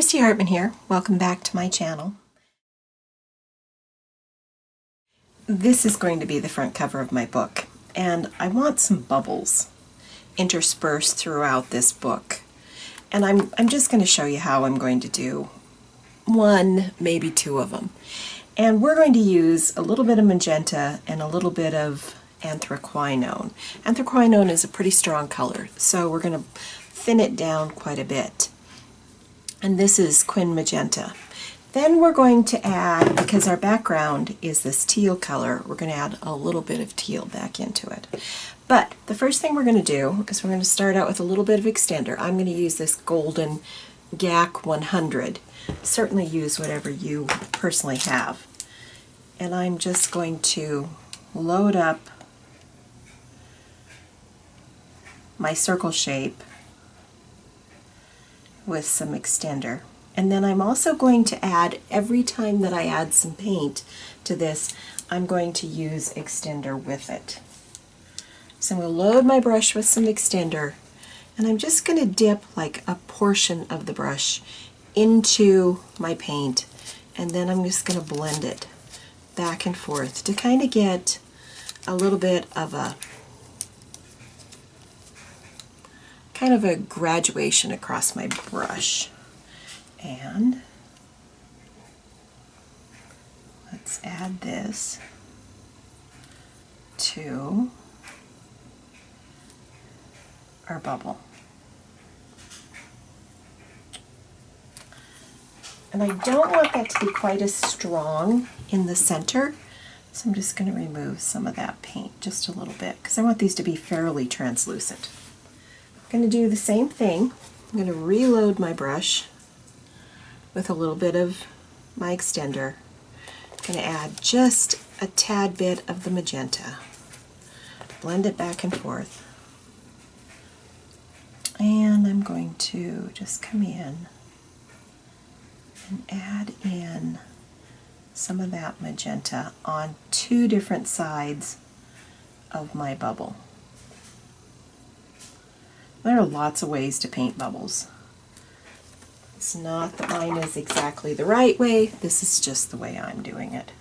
Christy Hartman here. Welcome back to my channel. This is going to be the front cover of my book, and I want some bubbles interspersed throughout this book. And I'm just going to show you how I'm going to do one, maybe two of them. And we're going to use a little bit of magenta and a little bit of anthraquinone. Anthraquinone is a pretty strong color, so we're going to thin it down quite a bit. And this is Quin Magenta. Then we're going to add, because our background is this teal color, we're going to add a little bit of teal back into it. But the first thing we're going to do is we're going to start out with a little bit of extender. I'm going to use this golden GAC 100. Certainly use whatever you personally have. And I'm just going to load up my circle shape with some extender. And then I'm also going to add, every time that I add some paint to this, I'm going to use extender with it. So I'm going to load my brush with some extender, and I'm just going to dip like a portion of the brush into my paint, and then I'm just going to blend it back and forth to kind of get a little bit of a graduation across my brush. And let's add this to our bubble. And I don't want that to be quite as strong in the center, so I'm just going to remove some of that paint just a little bit, because I want these to be fairly translucent. I'm going to do the same thing. I'm going to reload my brush with a little bit of my extender. I'm going to add just a tad bit of the magenta. Blend it back and forth. And I'm going to just come in and add in some of that magenta on two different sides of my bubble. There are lots of ways to paint bubbles. It's not that mine is exactly the right way, this is just the way I'm doing it.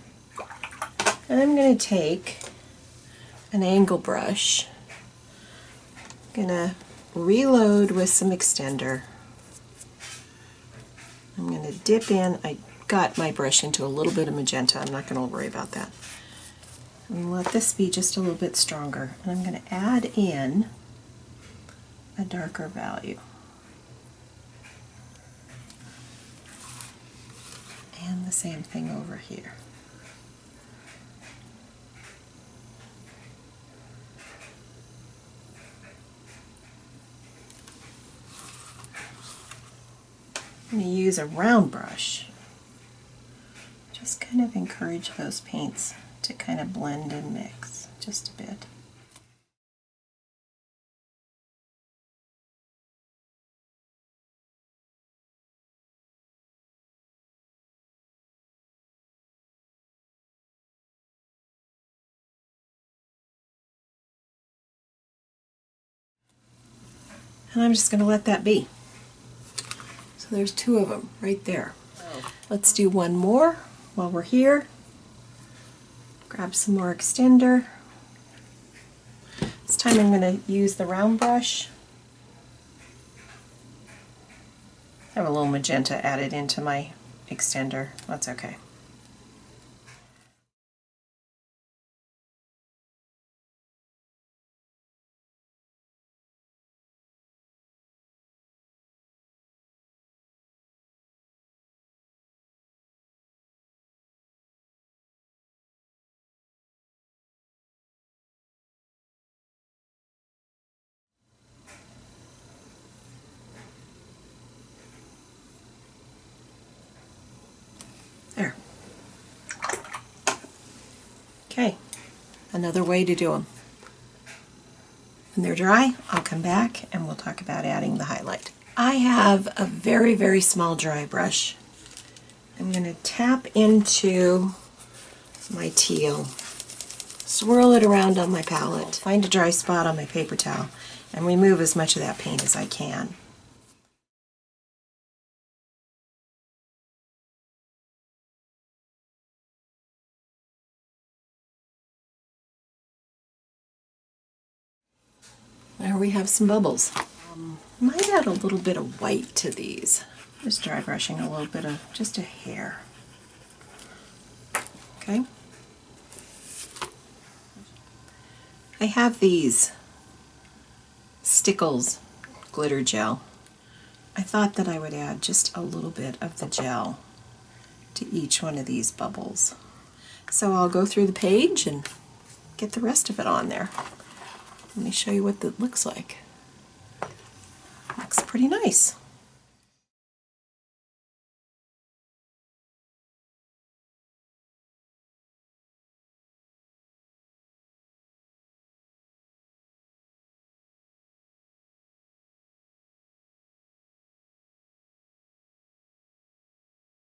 And I'm going to take an angle brush, I'm going to reload with some extender. I'm going to dip in, I got my brush into a little bit of magenta, I'm not going to worry about that. I'm going to let this be just a little bit stronger, and I'm going to add in a darker value. And the same thing over here. I'm going to use a round brush. Just kind of encourage those paints to kind of blend and mix just a bit. And I'm just going to let that be. So there's two of them right there. Let's do one more while we're here. Grab some more extender. This time I'm going to use the round brush. I have a little magenta added into my extender. That's okay. There. Okay, another way to do them. When they're dry, I'll come back and we'll talk about adding the highlight. I have a very, very small dry brush. I'm going to tap into my teal, swirl it around on my palette, find a dry spot on my paper towel, and remove as much of that paint as I can. There we have some bubbles. Might add a little bit of white to these. Just dry brushing a little bit of, just a hair. Okay. I have these Stickles glitter gel. I thought that I would add just a little bit of the gel to each one of these bubbles. So I'll go through the page and get the rest of it on there. Let me show you what that looks like. Looks pretty nice.